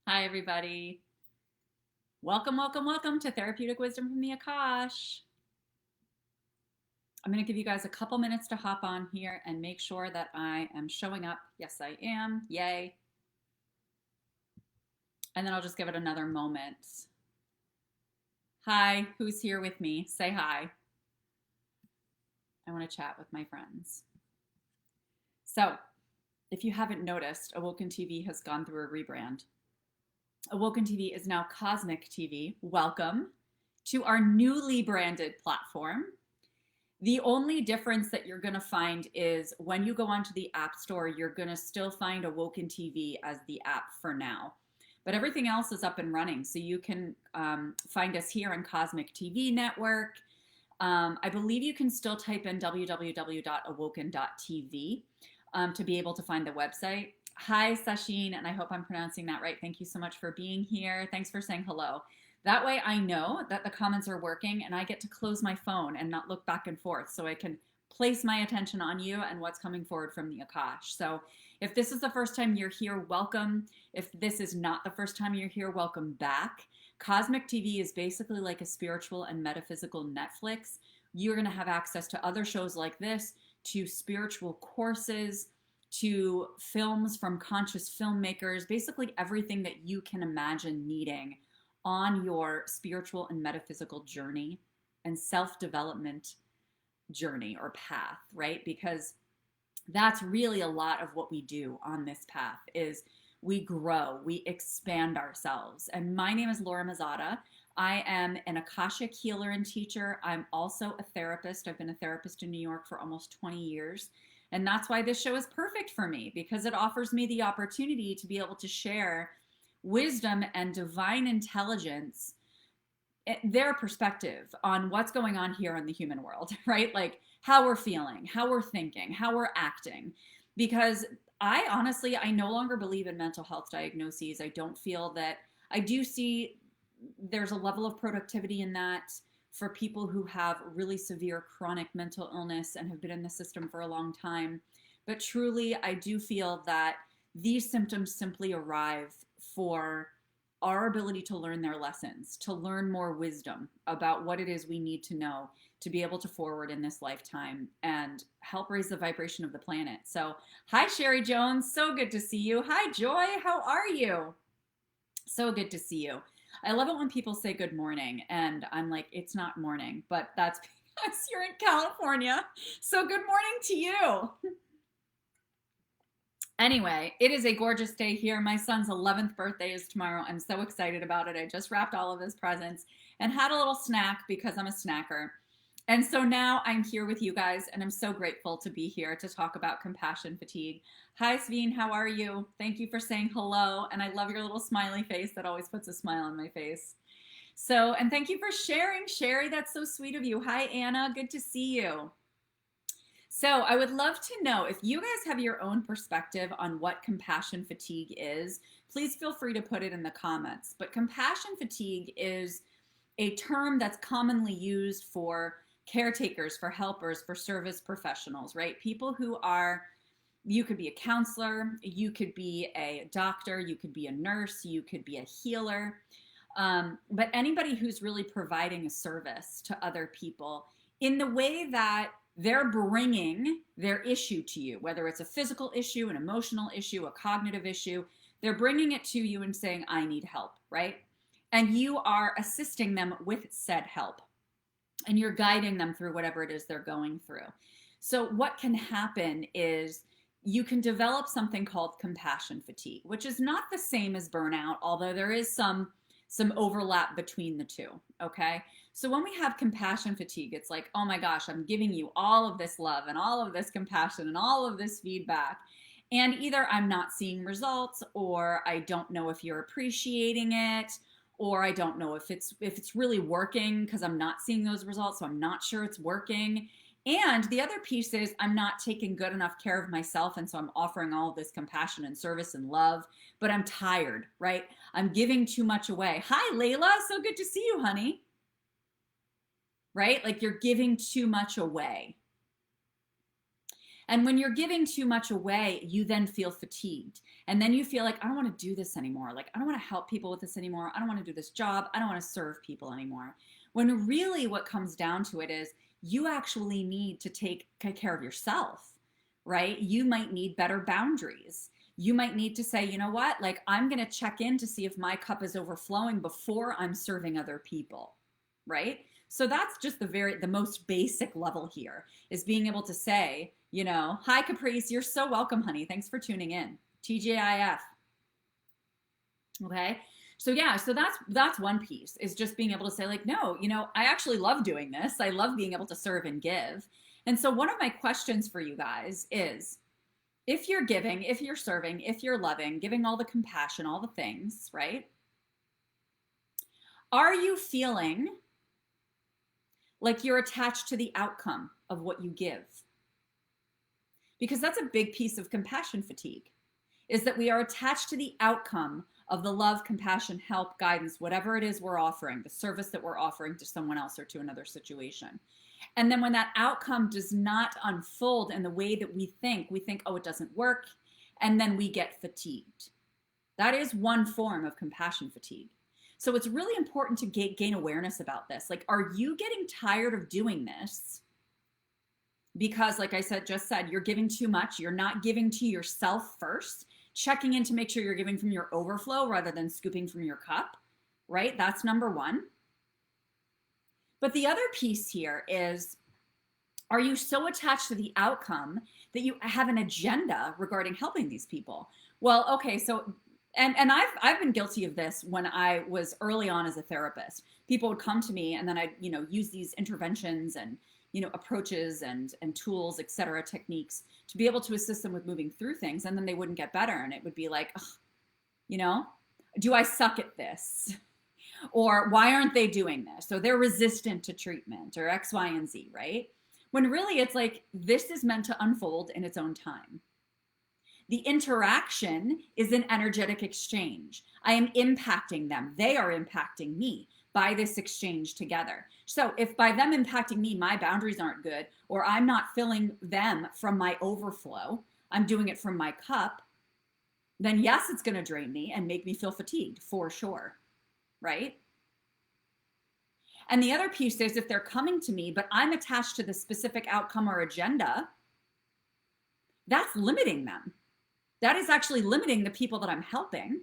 Hi, everybody. Welcome, welcome, welcome to Therapeutic Wisdom from the AKASH. I'm going to give you guys a couple minutes to hop on here and make sure that I am showing up. Yes, I am. Yay. And then I'll just give it another moment. Hi, who's here with me? Say hi. I want to chat with my friends. So, if you haven't noticed, Awoken TV has gone through a rebrand. Awoken TV is now Cosmic TV. Welcome to our newly branded platform. The only difference that you're going to find is when you go onto the App Store, you're going to still find Awoken TV as the app for now. But everything else is up and running. So you can find us here on Cosmic TV Network. I believe you can still type in www.awoken.tv to be able to find the website. Hi, Sasheen, and I hope I'm pronouncing that right. Thank you so much for being here. Thanks for saying hello. That way I know that the comments are working and I get to close my phone and not look back and forth so I can place my attention on you and what's coming forward from the Akash. So if this is the first time you're here, welcome. If this is not the first time you're here, welcome back. Cosmic TV is basically like a spiritual and metaphysical Netflix. You're going to have access to other shows like this, to spiritual courses, to films from conscious filmmakers, basically everything that you can imagine needing on your spiritual and metaphysical journey and self-development journey or path, right? Because that's really a lot of what we do on this path is we grow, we expand ourselves. And my name is Laura Mazzotta. I am an Akashic healer and teacher. I'm also a therapist. I've been a therapist in New York for almost 20 years. And that's why this show is perfect for me, because it offers me the opportunity to be able to share wisdom and divine intelligence, their perspective on what's going on here in the human world, right? Like how we're feeling, how we're thinking, how we're acting. Because I no longer believe in mental health diagnoses. I don't feel that, I do see there's a level of productivity in that for people who have really severe chronic mental illness and have been in the system for a long time. But truly, I do feel that these symptoms simply arrive for our ability to learn their lessons, to learn more wisdom about what it is we need to know to be able to forward in this lifetime and help raise the vibration of the planet. So, hi, Sherry Jones. So good to see you. Hi, Joy. How are you? So good to see you. I love it when people say good morning, and I'm like, it's not morning, but that's because you're in California. So, good morning to you. Anyway, it is a gorgeous day here. My son's 11th birthday is tomorrow. I'm so excited about it. I just wrapped all of his presents and had a little snack because I'm a snacker. And so now I'm here with you guys, and I'm so grateful to be here to talk about compassion fatigue. Hi, Sveen, how are you? Thank you for saying hello, and I love your little smiley face that always puts a smile on my face. So, and thank you for sharing, Sherry. That's so sweet of you. Hi, Anna. Good to see you. So I would love to know if you guys have your own perspective on what compassion fatigue is. Please feel free to put it in the comments. But compassion fatigue is a term that's commonly used for caretakers, for helpers, for service professionals, right? People who are, you could be a counselor, you could be a doctor, you could be a nurse, you could be a healer, but anybody who's really providing a service to other people in the way that they're bringing their issue to you, whether it's a physical issue, an emotional issue, a cognitive issue, they're bringing it to you and saying, I need help, right? And you are assisting them with said help. And you're guiding them through whatever it is they're going through. So what can happen is you can develop something called compassion fatigue, which is not the same as burnout, although there is some overlap between the two, okay? So when we have compassion fatigue, it's like, oh my gosh, I'm giving you all of this love and all of this compassion and all of this feedback. And either I'm not seeing results, or I don't know if you're appreciating it, or I don't know if it's really working because I'm not seeing those results, so I'm not sure it's working. And the other piece is I'm not taking good enough care of myself, and so I'm offering all of this compassion and service and love, but I'm tired, right? I'm giving too much away. Hi, Layla. So good to see you, honey. Right? Like you're giving too much away. And when you're giving too much away, you then feel fatigued. And then you feel like, I don't want to do this anymore. Like, I don't want to help people with this anymore. I don't want to do this job. I don't want to serve people anymore. When really what comes down to it is you actually need to take care of yourself, right? You might need better boundaries. You might need to say, you know what? Like, I'm going to check in to see if my cup is overflowing before I'm serving other people, right? So that's just the most basic level here, is being able to say, you know, hi Caprice, you're so welcome, honey. Thanks for tuning in. TGIF. Okay. So yeah, so that's one piece, is just being able to say like, no, you know, I actually love doing this. I love being able to serve and give. And so one of my questions for you guys is, if you're giving, if you're serving, if you're loving, giving all the compassion, all the things, right? Are you feeling like you're attached to the outcome of what you give? Because that's a big piece of compassion fatigue, is that we are attached to the outcome of the love, compassion, help, guidance, whatever it is we're offering, the service that we're offering to someone else or to another situation. And then when that outcome does not unfold in the way that we think, oh, it doesn't work, and then we get fatigued. That is one form of compassion fatigue. So it's really important to gain awareness about this. Like, are you getting tired of doing this? Because like I just said, you're giving too much. You're not giving to yourself first, checking in to make sure you're giving from your overflow rather than scooping from your cup, right? That's number one. But the other piece here is, are you so attached to the outcome that you have an agenda regarding helping these people? Well, okay, so and I've been guilty of this when I was early on as a therapist. People would come to me and then I'd, you know, use these interventions and, you know, approaches and tools, et cetera, techniques to be able to assist them with moving through things. And then they wouldn't get better. And it would be like, you know, do I suck at this? Or why aren't they doing this? So they're resistant to treatment or X, Y, and Z, right? When really it's like, this is meant to unfold in its own time. The interaction is an energetic exchange. I am impacting them. They are impacting me by this exchange together. So if by them impacting me, my boundaries aren't good, or I'm not filling them from my overflow, I'm doing it from my cup, then yes, it's going to drain me and make me feel fatigued for sure, right? And the other piece is, if they're coming to me, but I'm attached to the specific outcome or agenda, that's limiting them. That is actually limiting the people that I'm helping,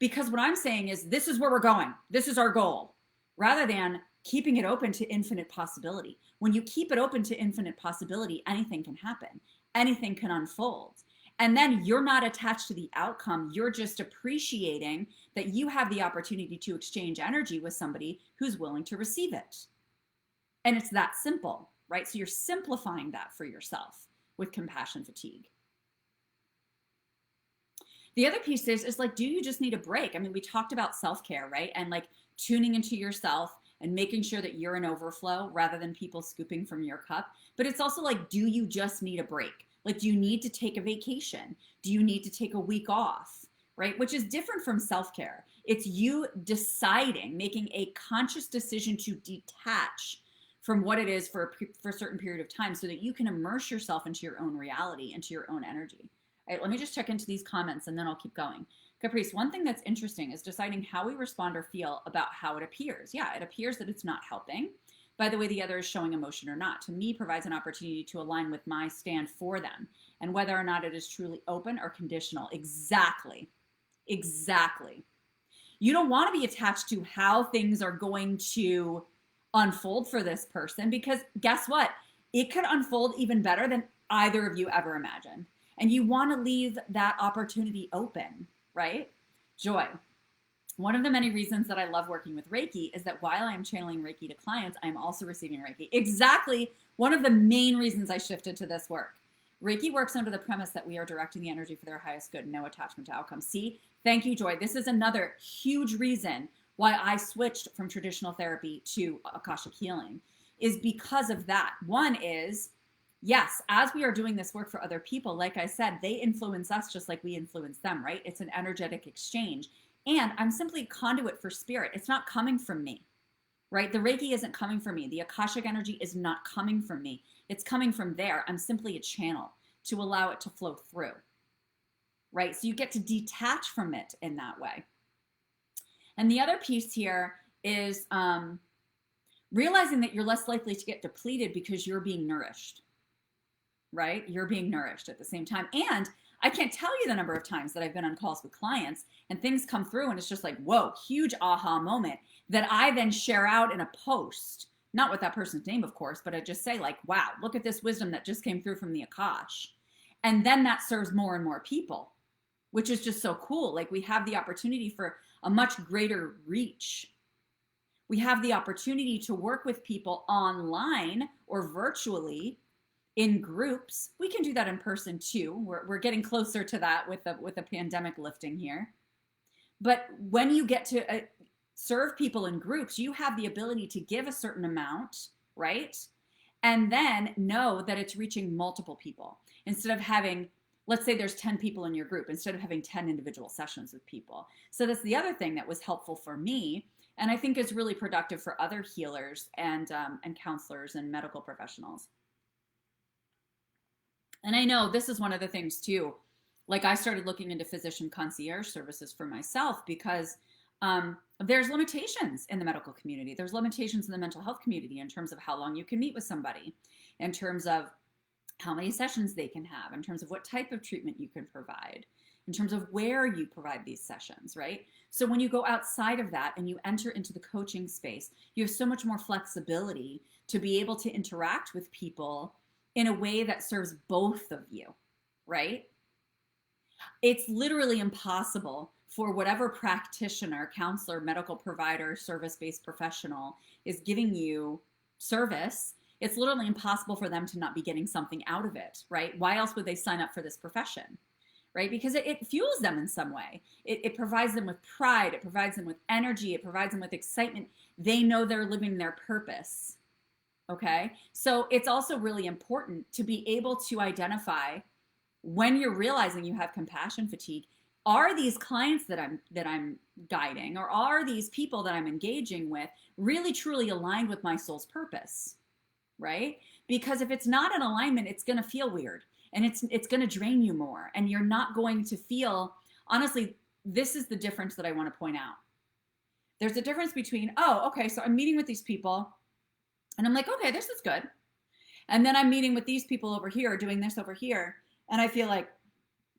because what I'm saying is, this is where we're going. This is our goal, rather than keeping it open to infinite possibility. When you keep it open to infinite possibility, anything can happen. Anything can unfold. And then you're not attached to the outcome. You're just appreciating that you have the opportunity to exchange energy with somebody who's willing to receive it. And it's that simple, right? So you're simplifying that for yourself with compassion fatigue. The other piece is like, do you just need a break? I mean, we talked about self-care, right? And like tuning into yourself and making sure that you're in overflow rather than people scooping from your cup. But it's also like, do you just need a break? Like, do you need to take a vacation? Do you need to take a week off, right? Which is different from self-care. It's you deciding, making a conscious decision to detach from what it is for a certain period of time, so that you can immerse yourself into your own reality, into your own energy. All right, let me just check into these comments and then I'll keep going. Caprice, one thing that's interesting is deciding how we respond or feel about how it appears. Yeah, it appears that it's not helping by the way the other is showing emotion or not. To me, provides an opportunity to align with my stand for them and whether or not it is truly open or conditional. Exactly. Exactly. You don't want to be attached to how things are going to unfold for this person, because guess what? It could unfold even better than either of you ever imagined. And you want to leave that opportunity open, right? Joy. One of the many reasons that I love working with Reiki is that while I'm channeling Reiki to clients, I'm also receiving Reiki. Exactly one of the main reasons I shifted to this work. Reiki works under the premise that we are directing the energy for their highest good, no attachment to outcomes. See, thank you, Joy. This is another huge reason why I switched from traditional therapy to Akashic healing, is because of that. One is, yes, as we are doing this work for other people, like I said, they influence us just like we influence them, right? It's an energetic exchange. And I'm simply a conduit for spirit. It's not coming from me. right? The Reiki isn't coming from me. The Akashic energy is not coming from me. It's coming from there. I'm simply a channel to allow it to flow through, right? So you get to detach from it in that way. And the other piece here is realizing that you're less likely to get depleted because you're being nourished, right? You're being nourished at the same time. And I can't tell you the number of times that I've been on calls with clients and things come through and it's just like, whoa, huge aha moment that I then share out in a post, not with that person's name, of course, but I just say like, wow, look at this wisdom that just came through from the AKASH. And then that serves more and more people, which is just so cool. Like we have the opportunity for a much greater reach. We have the opportunity to work with people online or virtually in groups. We can do that in person too. We're getting closer to that with the pandemic lifting here. But when you get to serve people in groups, you have the ability to give a certain amount, right? And then know that it's reaching multiple people. Instead of having, let's say there's 10 people in your group, instead of having 10 individual sessions with people. So that's the other thing that was helpful for me, and I think is really productive for other healers and counselors and medical professionals. And I know this is one of the things too, like I started looking into physician concierge services for myself because there's limitations in the medical community. There's limitations in the mental health community in terms of how long you can meet with somebody, in terms of how many sessions they can have, in terms of what type of treatment you can provide, in terms of where you provide these sessions, right? So when you go outside of that and you enter into the coaching space, you have so much more flexibility to be able to interact with people in a way that serves both of you, right? It's literally impossible for whatever practitioner, counselor, medical provider, service-based professional is giving you service. It's literally impossible for them to not be getting something out of it, right? Why else would they sign up for this profession, right? Because it fuels them in some way. It provides them with pride. It provides them with energy. It provides them with excitement. They know they're living their purpose, okay? So it's also really important to be able to identify when you're realizing you have compassion fatigue. Are these clients that I'm guiding, or are these people that I'm engaging with really truly aligned with my soul's purpose, right? Because if it's not in alignment, it's going to feel weird, and it's going to drain you more, and you're not going to feel, honestly, this is the difference that I want to point out. There's a difference between, oh, okay, so I'm meeting with these people and I'm like, okay, this is good. And then I'm meeting with these people over here, doing this over here, and I feel like,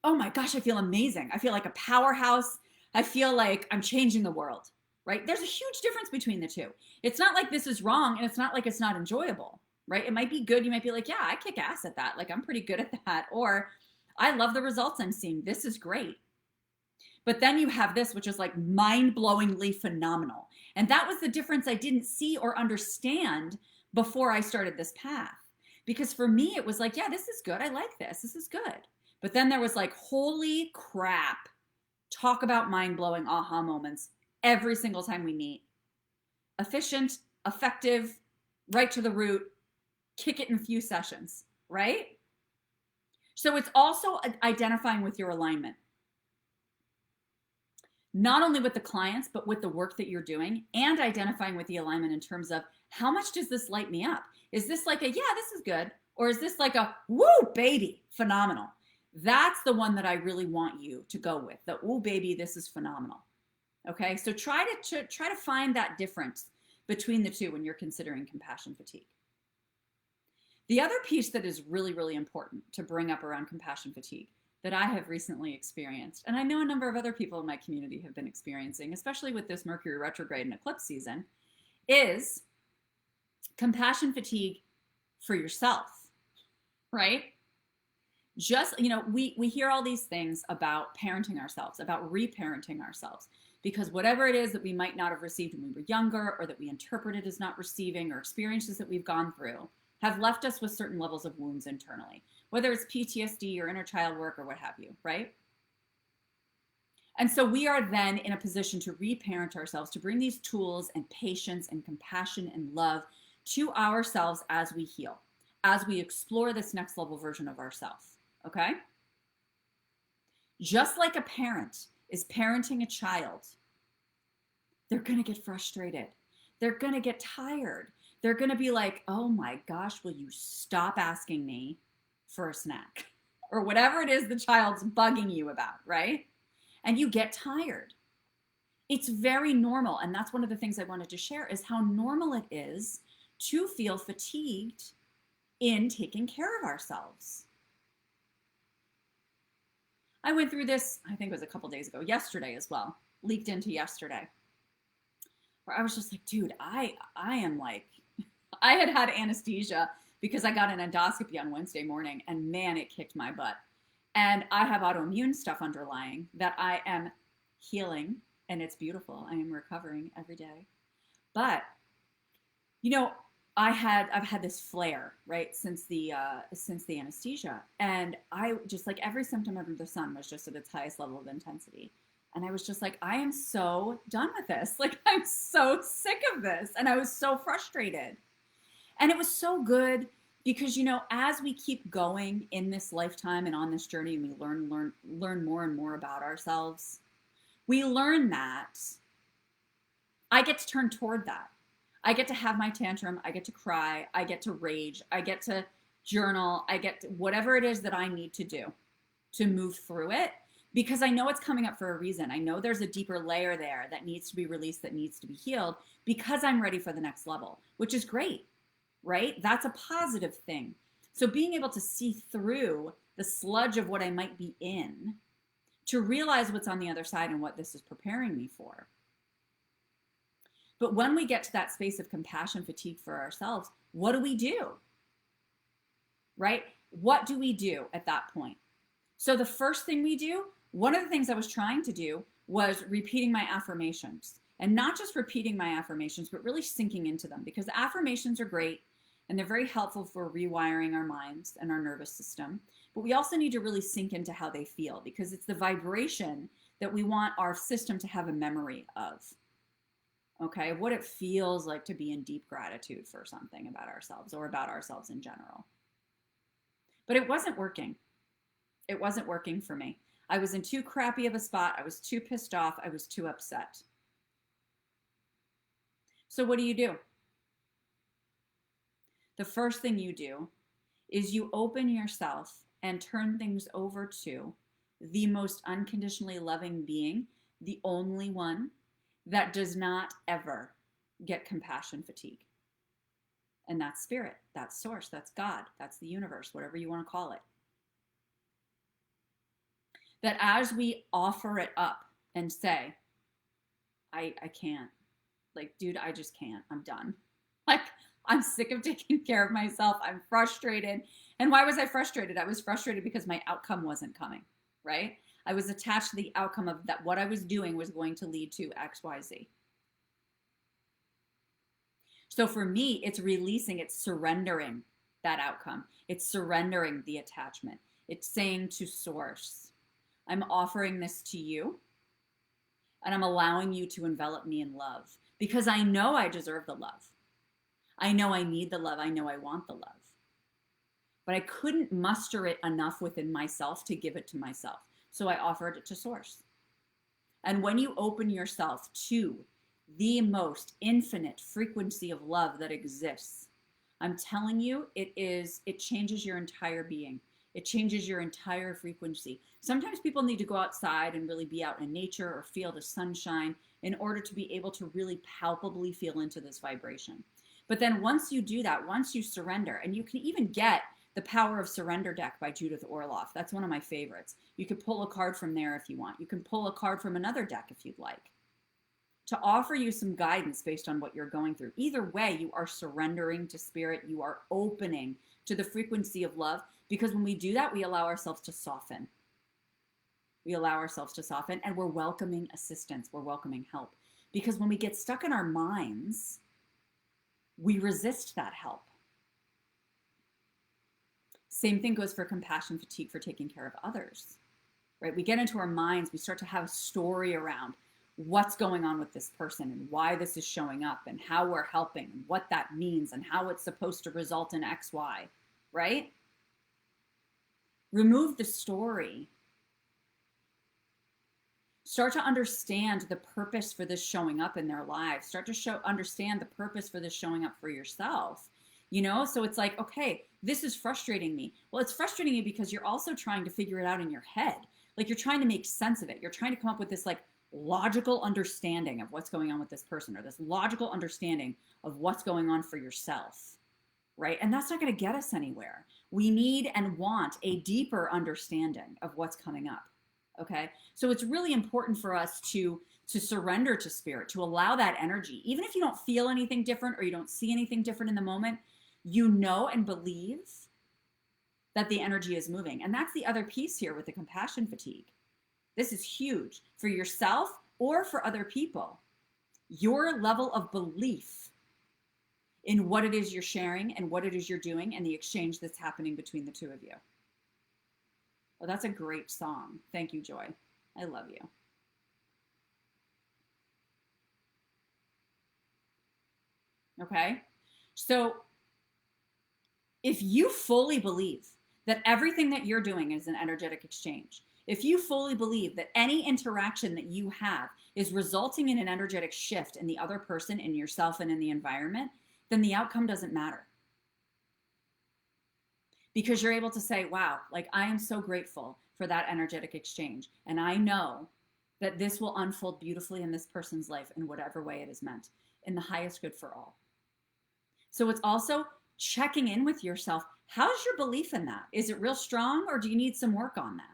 oh my gosh, I feel amazing. I feel like a powerhouse. I feel like I'm changing the world, right? There's a huge difference between the two. It's not like this is wrong, and it's not like it's not enjoyable, right? It might be good. You might be like, yeah, I kick ass at that. Like, I'm pretty good at that. Or I love the results I'm seeing. This is great. But then you have this, which is like mind-blowingly phenomenal. And that was the difference I didn't see or understand before I started this path. Because for me, it was like, yeah, this is good. I like this. This is good. But then there was like, holy crap, talk about mind-blowing aha moments every single time we meet. Efficient, effective, right to the root, kick it in a few sessions, right? So it's also identifying with your alignment. Not only with the clients, but with the work that you're doing, and identifying with the alignment in terms of how much does this light me up? Is this like a, yeah, this is good? Or is this like a, woo, baby, phenomenal? That's the one that I really want you to go with. The, ooh, baby, this is phenomenal. Okay, so try to find that difference between the two when you're considering compassion fatigue. The other piece that is really, really important to bring up around compassion fatigue that I have recently experienced, and I know a number of other people in my community have been experiencing, especially with this Mercury retrograde and eclipse season, is compassion fatigue for yourself, right? Just, you know, we hear all these things about parenting ourselves, about reparenting ourselves, because whatever it is that we might not have received when we were younger, or that we interpreted as not receiving, or experiences that we've gone through, have left us with certain levels of wounds internally, whether it's PTSD or inner child work or what have you, right? And so we are then in a position to reparent ourselves, to bring these tools and patience and compassion and love to ourselves as we heal, as we explore this next level version of ourselves. Okay? Just like a parent is parenting a child, they're going to get frustrated. They're going to get tired. They're going to be like, oh my gosh, will you stop asking me for a snack? Or whatever it is the child's bugging you about, right? And you get tired. It's very normal. And that's one of the things I wanted to share is how normal it is to feel fatigued in taking care of ourselves. I went through this, I think it was a couple days ago, yesterday as well, leaked into yesterday, where I was just like, dude, I am like, I had anesthesia because I got an endoscopy on Wednesday morning, and man, it kicked my butt. And I have autoimmune stuff underlying that I am healing, and it's beautiful. I am recovering every day. But, you know, I've had this flare, right, since the anesthesia. And I just, like, every symptom under the sun was just at its highest level of intensity. And I was just like, I am so done with this. Like, I'm so sick of this. And I was so frustrated. And it was so good because, you know, as we keep going in this lifetime and on this journey, and we learn more and more about ourselves, we learn that I get to turn toward that. I get to have my tantrum. I get to cry. I get to rage. I get to journal. I get to, whatever it is that I need to do to move through it, because I know it's coming up for a reason. I know there's a deeper layer there that needs to be released, that needs to be healed, because I'm ready for the next level, which is great, right? That's a positive thing. So being able to see through the sludge of what I might be in to realize what's on the other side and what this is preparing me for. But when we get to that space of compassion fatigue for ourselves, what do? Right? What do we do at that point? So the first thing we do, one of the things I was trying to do was repeating my affirmations. And not just repeating my affirmations, but really sinking into them, because affirmations are great and they're very helpful for rewiring our minds and our nervous system. But we also need to really sink into how they feel, because it's the vibration that we want our system to have a memory of. Okay, what it feels like to be in deep gratitude for something about ourselves or about ourselves in general. But it wasn't working. It wasn't working for me. I was in too crappy of a spot. I was too pissed off. I was too upset. So what do? The first thing you do is you open yourself and turn things over to the most unconditionally loving being, the only one that does not ever get compassion fatigue. And that's spirit, that's source, that's God, that's the universe, whatever you want to call it. That as we offer it up and say, I can't, like, dude, I just can't, I'm done. Like, I'm sick of taking care of myself. I'm frustrated. And why was I frustrated? I was frustrated because my outcome wasn't coming, right? I was attached to the outcome of that what I was doing was going to lead to X, Y, Z. So for me, it's releasing, it's surrendering that outcome. It's surrendering the attachment. It's saying to source, I'm offering this to you, and I'm allowing you to envelop me in love, because I know I deserve the love. I know I need the love. I know I want the love. But I couldn't muster it enough within myself to give it to myself. So I offered it to source. And when you open yourself to the most infinite frequency of love that exists, I'm telling you, it changes your entire being. It changes your entire frequency. Sometimes people need to go outside and really be out in nature or feel the sunshine in order to be able to really palpably feel into this vibration. But then once you do that, once you surrender, and you can even get The Power of Surrender deck by Judith Orloff. That's one of my favorites. You could pull a card from there if you want. You can pull a card from another deck if you'd like, to offer you some guidance based on what you're going through. Either way, you are surrendering to spirit. You are opening to the frequency of love, because when we do that, we allow ourselves to soften. We allow ourselves to soften, and we're welcoming assistance. We're welcoming help. Because when we get stuck in our minds, we resist that help. Same thing goes for compassion fatigue for taking care of others, right? We get into our minds, we start to have a story around what's going on with this person and why this is showing up and how we're helping and what that means and how it's supposed to result in X, Y, right? Remove the story. Start to understand the purpose for this showing up in their lives. Start to understand the purpose for this showing up for yourself. So it's like, okay, this is frustrating me. Well, it's frustrating you because you're also trying to figure it out in your head. Like you're trying to make sense of it. You're trying to come up with this like logical understanding of what's going on with this person, or this logical understanding of what's going on for yourself, right? And that's not going to get us anywhere. We need and want a deeper understanding of what's coming up. Okay. So it's really important for us to surrender to spirit, to allow that energy. Even if you don't feel anything different or you don't see anything different in the moment, and believe that the energy is moving. And that's the other piece here with the compassion fatigue. This is huge for yourself or for other people. Your level of belief in what it is you're sharing and what it is you're doing and the exchange that's happening between the two of you. Oh, that's a great song. Thank you, Joy. I love you. Okay? So if you fully believe that everything that you're doing is an energetic exchange, if you fully believe that any interaction that you have is resulting in an energetic shift in the other person, in yourself, and in the environment, then the outcome doesn't matter. Because you're able to say, wow, like I am so grateful for that energetic exchange. And I know that this will unfold beautifully in this person's life in whatever way it is meant, in the highest good for all. So it's also checking in with yourself. How's your belief in that? Is it real strong, or do you need some work on that?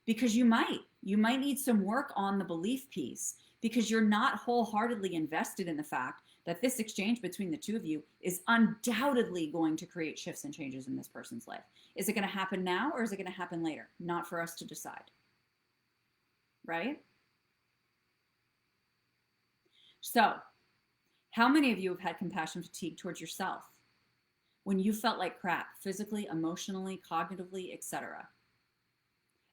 Because you might need some work on the belief piece, because you're not wholeheartedly invested in the fact that this exchange between the two of you is undoubtedly going to create shifts and changes in this person's life. Is it going to happen now, or is it going to happen later? Not for us to decide. Right? So, how many of you have had compassion fatigue towards yourself when you felt like crap, physically, emotionally, cognitively, etc.?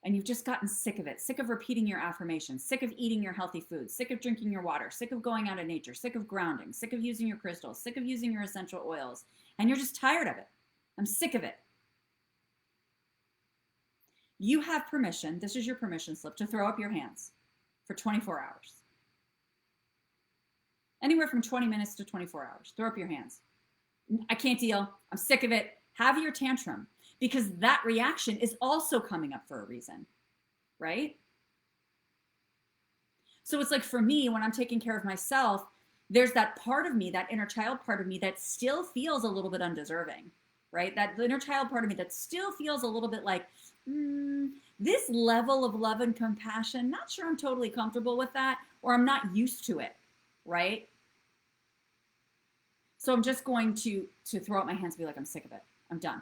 And you've just gotten sick of it, sick of repeating your affirmations, sick of eating your healthy food, sick of drinking your water, sick of going out in nature, sick of grounding, sick of using your crystals, sick of using your essential oils, and you're just tired of it. I'm sick of it. You have permission, this is your permission slip, to throw up your hands for 24 hours. Anywhere from 20 minutes to 24 hours. Throw up your hands. I can't deal. I'm sick of it. Have your tantrum. Because that reaction is also coming up for a reason, right? So it's like for me, when I'm taking care of myself, there's that part of me, that inner child part of me that still feels a little bit undeserving, right? That inner child part of me that still feels a little bit like, this level of love and compassion, not sure I'm totally comfortable with that, or I'm not used to it, right? So I'm just going to throw up my hands and be like, I'm sick of it. I'm done.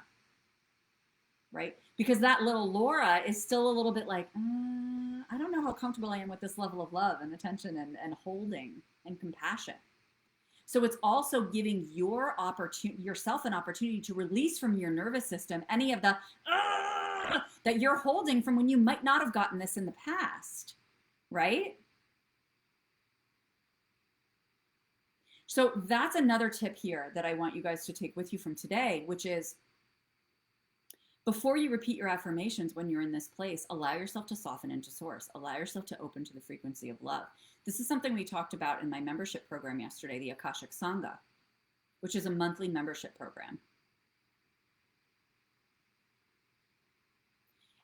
Right? Because that little Laura is still a little bit like, I don't know how comfortable I am with this level of love and attention and holding and compassion. So it's also giving yourself an opportunity to release from your nervous system any of the that you're holding from when you might not have gotten this in the past, right? So that's another tip here that I want you guys to take with you from today, which is, before you repeat your affirmations when you're in this place, allow yourself to soften into source. Allow yourself to open to the frequency of love. This is something we talked about in my membership program yesterday, the Akashic Sangha, which is a monthly membership program.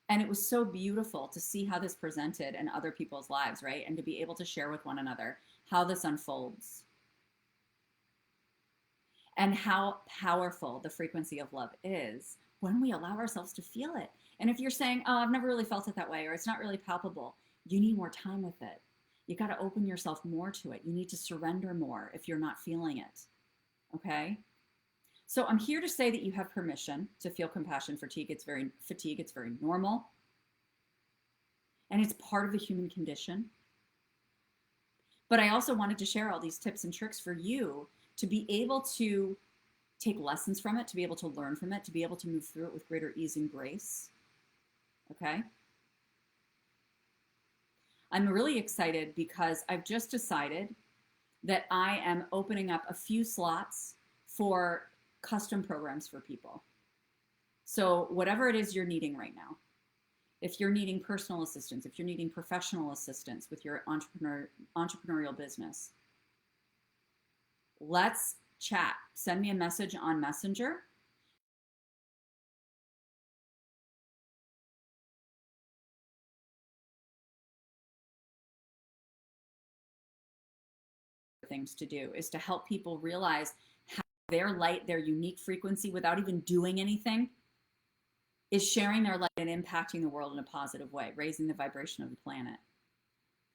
And it was so beautiful to see how this presented in other people's lives, right? And to be able to share with one another how this unfolds and how powerful the frequency of love is when we allow ourselves to feel it. And if you're saying, oh, I've never really felt it that way, or it's not really palpable, you need more time with it. You got to open yourself more to it. You need to surrender more if you're not feeling it. Okay? So I'm here to say that you have permission to feel compassion fatigue. It's very normal. And it's part of the human condition. But I also wanted to share all these tips and tricks for you to be able to take lessons from it, to be able to learn from it, to be able to move through it with greater ease and grace. Okay? I'm really excited because I've just decided that I am opening up a few slots for custom programs for people. So whatever it is you're needing right now, If you're needing personal assistance, if you're needing professional assistance with your entrepreneurial business, let's chat. Send me a message on Messenger. Things to do is to help people realize how their light, their unique frequency, without even doing anything, is sharing their light and impacting the world in a positive way, raising the vibration of the planet.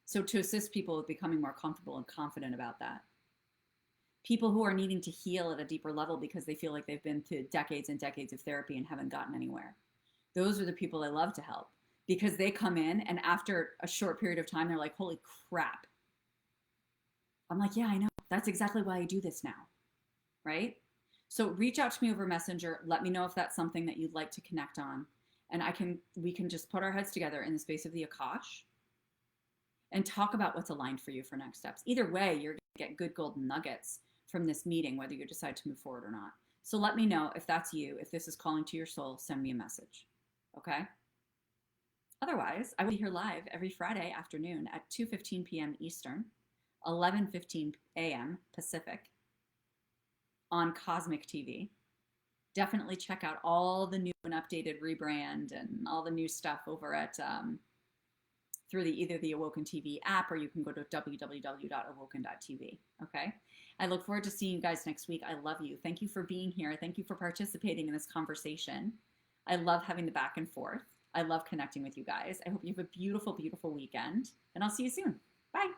So to assist people with becoming more comfortable and confident about that. People who are needing to heal at a deeper level because they feel like they've been through decades and decades of therapy and haven't gotten anywhere. Those are the people I love to help, because they come in and after a short period of time, they're like, holy crap. I'm like, yeah, I know. That's exactly why I do this now, right? So reach out to me over Messenger. Let me know if that's something that you'd like to connect on. And we can just put our heads together in the space of the AKASH and talk about what's aligned for you for next steps. Either way, you're going to get good golden nuggets from this meeting, whether you decide to move forward or not. So let me know if that's you, if this is calling to your soul, send me a message, okay? Otherwise, I will be here live every Friday afternoon at 2:15 p.m. Eastern, 11:15 a.m. Pacific on Cosmic TV. Definitely check out all the new and updated rebrand and all the new stuff over at through either the Awoken TV app, or you can go to www.awoken.tv. Okay. I look forward to seeing you guys next week. I love you. Thank you for being here. Thank you for participating in this conversation. I love having the back and forth. I love connecting with you guys. I hope you have a beautiful, beautiful weekend, and I'll see you soon. Bye.